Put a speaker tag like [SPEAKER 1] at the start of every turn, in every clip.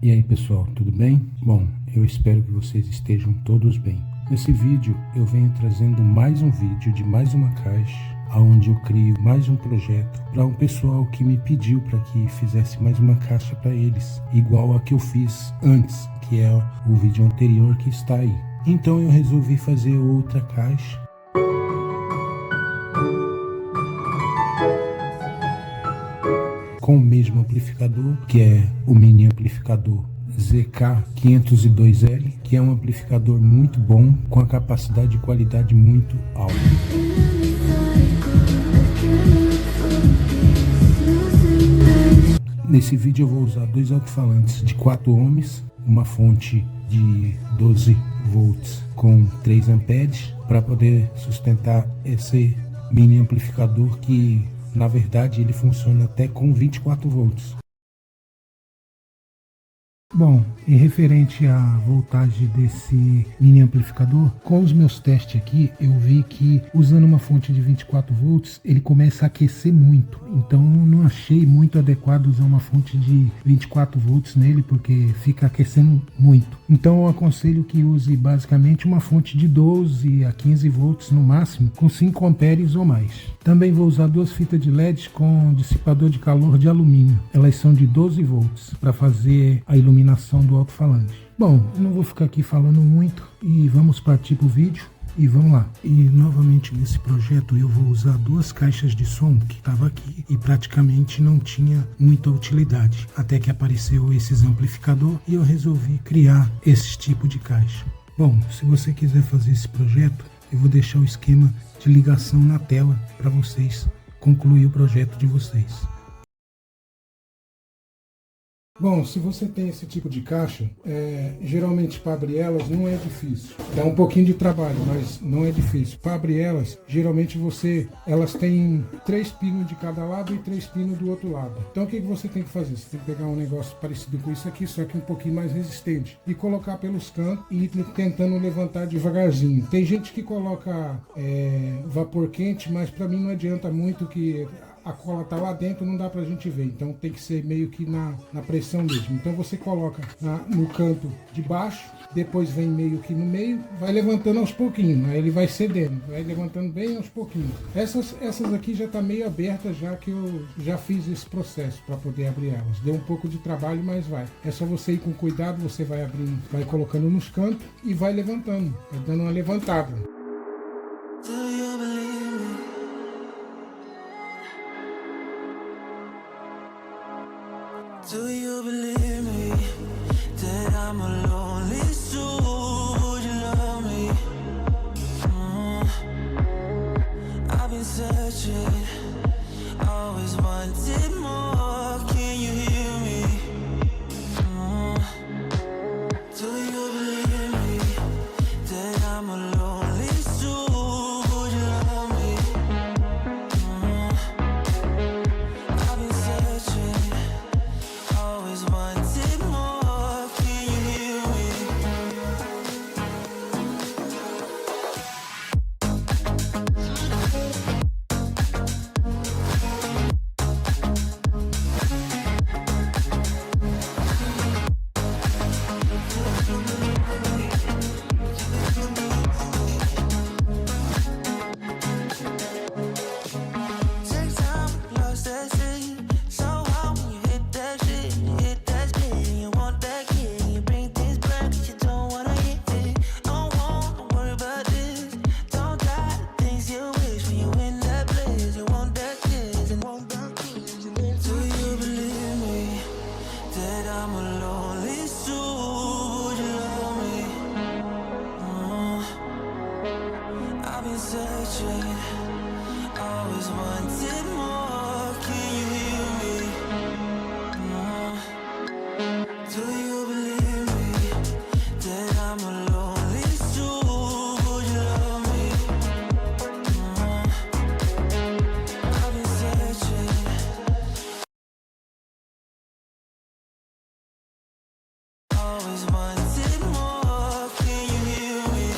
[SPEAKER 1] E aí pessoal, tudo bem? Bom, eu espero que vocês estejam todos bem. Nesse vídeo eu venho trazendo mais um vídeo de mais uma caixa, onde eu crio mais um projeto para um pessoal que me pediu para que fizesse mais uma caixa para eles, igual a que eu fiz antes, que é o vídeo anterior que está aí. Então eu resolvi fazer outra caixa. Com o mesmo amplificador, que é o mini amplificador ZK502L, que é um amplificador muito bom, com a capacidade e qualidade muito alta. Nesse vídeo eu vou usar dois alto-falantes de 4 ohms, uma fonte de 12 volts com 3 amperes, para poder sustentar esse mini amplificador que, na verdade, ele funciona até com 24 volts. Bom, em referente à voltagem desse mini amplificador, com os meus testes aqui, eu vi que usando uma fonte de 24 volts, ele começa a aquecer muito. Então não achei muito adequado usar uma fonte de 24 volts nele, porque fica aquecendo muito. Então eu aconselho que use basicamente uma fonte de 12 a 15 volts no máximo, com 5 amperes ou mais. Também vou usar duas fitas de LED com dissipador de calor de alumínio. Elas são de 12 volts para fazer a iluminação do alto-falante. Bom, eu não vou ficar aqui falando muito e vamos partir para o vídeo. E vamos lá. E novamente nesse projeto eu vou usar duas caixas de som que estava aqui e praticamente não tinha muita utilidade. Até que apareceu esses amplificador e eu resolvi criar esse tipo de caixa. Bom, se você quiser fazer esse projeto, eu vou deixar o esquema de ligação na tela para vocês concluir o projeto de vocês. Bom, se você tem esse tipo de caixa, geralmente para abrir elas não é difícil. Dá um pouquinho de trabalho, mas não é difícil. Para abrir elas, geralmente elas têm 3 pinos de cada lado e 3 pinos do outro lado. Então o que você tem que fazer? Você tem que pegar um negócio parecido com isso aqui, só que um pouquinho mais resistente, e colocar pelos cantos e ir tentando levantar devagarzinho. Tem gente que coloca vapor quente, mas para mim não adianta muito, que a cola tá lá dentro, não dá pra gente ver, então tem que ser meio que na pressão mesmo. Então você coloca no canto de baixo, depois vem meio que no meio, vai levantando aos pouquinhos, aí ele vai cedendo, vai levantando bem aos pouquinhos. Essas aqui já tá meio aberta, já que eu já fiz esse processo para poder abrir elas. Deu um pouco de trabalho, mas vai. É só você ir com cuidado, você vai abrindo, vai colocando nos cantos e vai levantando, vai dando uma levantada.
[SPEAKER 2] Do you believe me that I'm a lonely soul? Would you love me? I've been searching, always wanted more. Can you hear me? Do you believe me that I'm a lonely soul? Would you love me? I've been searching, always wanted more. Can you hear me? Take time, lost that scene. So how when you hit that shit, hit that spin, you want that kid, you bring things back, you don't wanna hit it. Don't wanna worry about this. Don't try the things you wish when you in that place. You want that kiss and want that kiss. Do you believe me that I'm a lonely soul? Would you love me? I've been searching, always wanted more. Can you hear me? Do you believe me that I'm a lonely soul? Would you love me? I've been searching, always wanted more. Can you hear me?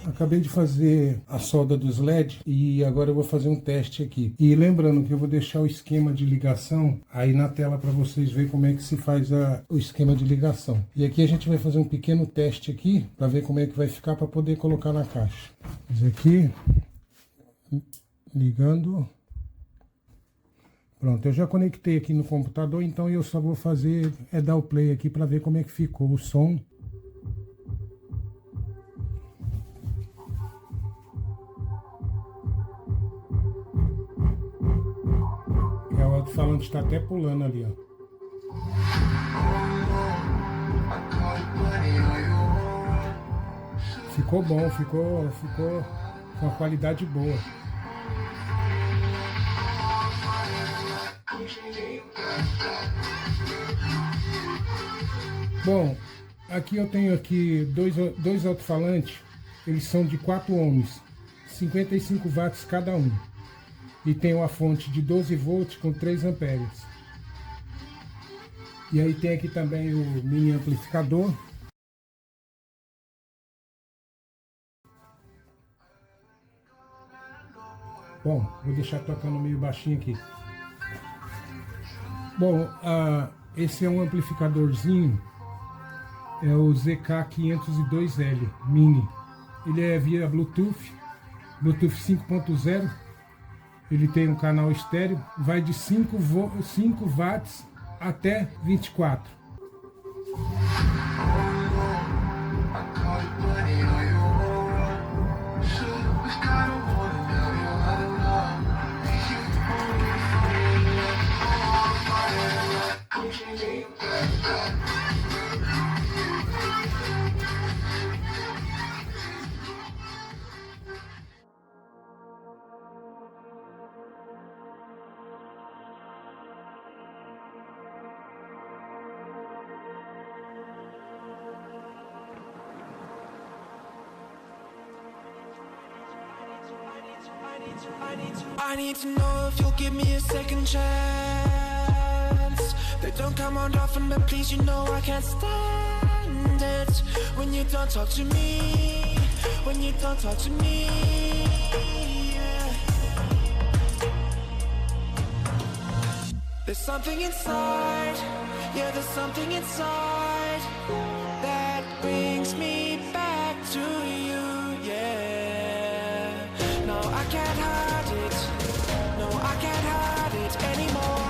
[SPEAKER 1] Acabei de fazer a solda dos LED e agora eu vou fazer um teste aqui. E lembrando que eu vou deixar o esquema de ligação aí na tela para vocês verem como é que se faz o esquema de ligação. E aqui a gente vai fazer um pequeno teste aqui para ver como é que vai ficar para poder colocar na caixa. Isso aqui, ligando. Pronto, eu já conectei aqui no computador, então eu só vou fazer dar o play aqui para ver como é que ficou o som. O alto-falante está até pulando ali, ó. Ficou bom, ficou com uma qualidade boa. Bom, aqui eu tenho aqui dois alto-falantes, eles são de 4 ohms, 55 watts cada um. E tem uma fonte de 12 volts com 3 amperes. E aí tem aqui também o mini amplificador. Bom, vou deixar tocando meio baixinho aqui. Bom, esse é um amplificadorzinho, é o ZK502L Mini. Ele é via Bluetooth 5.0. Ele tem um canal estéreo, vai de 5 watts até 24.
[SPEAKER 2] I need to know if you'll give me a second chance. They don't come around often, but please, you know I can't stand it when you don't talk to me. When you don't talk to me, yeah. There's something inside, yeah, there's something inside that brings me back to you, yeah. No, I can't hide it, no, I can't hide it anymore.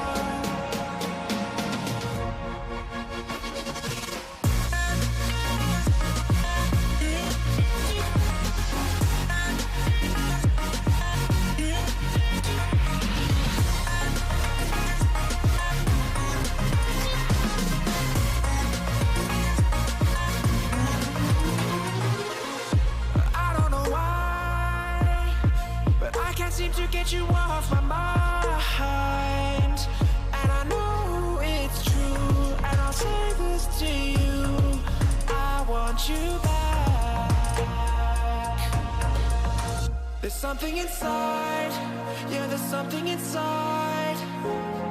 [SPEAKER 2] Seem to get you off my mind, and I know it's true, and I'll say this to you, I want you back. There's something inside, yeah, there's something inside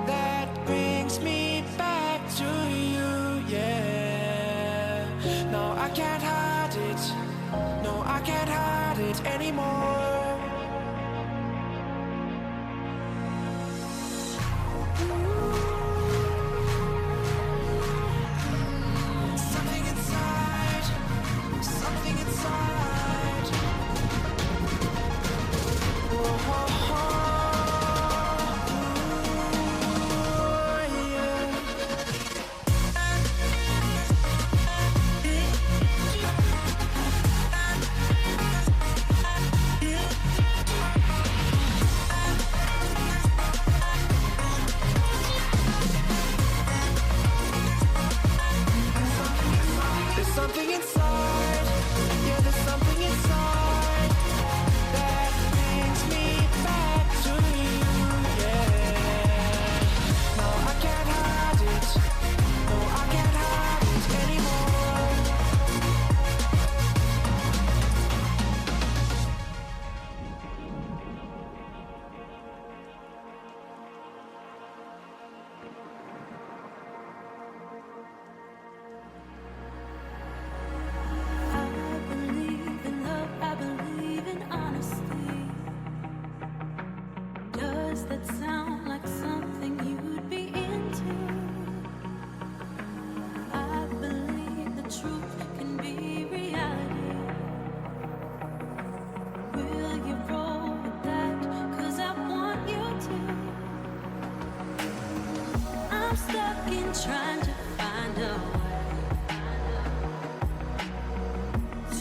[SPEAKER 2] that brings me back to you, yeah. No, I can't hide it, no, I can't hide it anymore.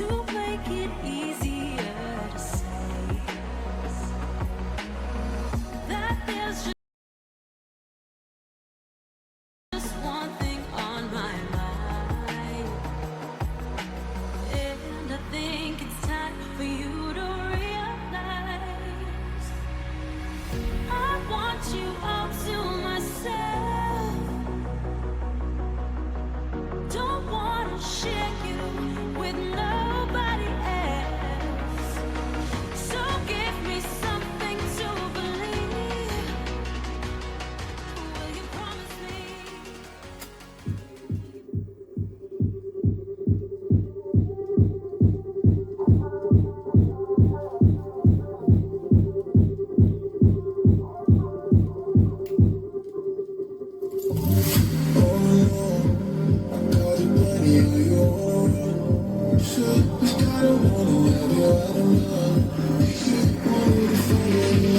[SPEAKER 2] to make it easier to say that there's just one thing on my mind, and I think it's time for you to realize I want you all to myself. Don't wanna share you with nobody else. So give me something to believe. Will you promise me?
[SPEAKER 3] I don't wanna have you out of mind. You wanted to follow me.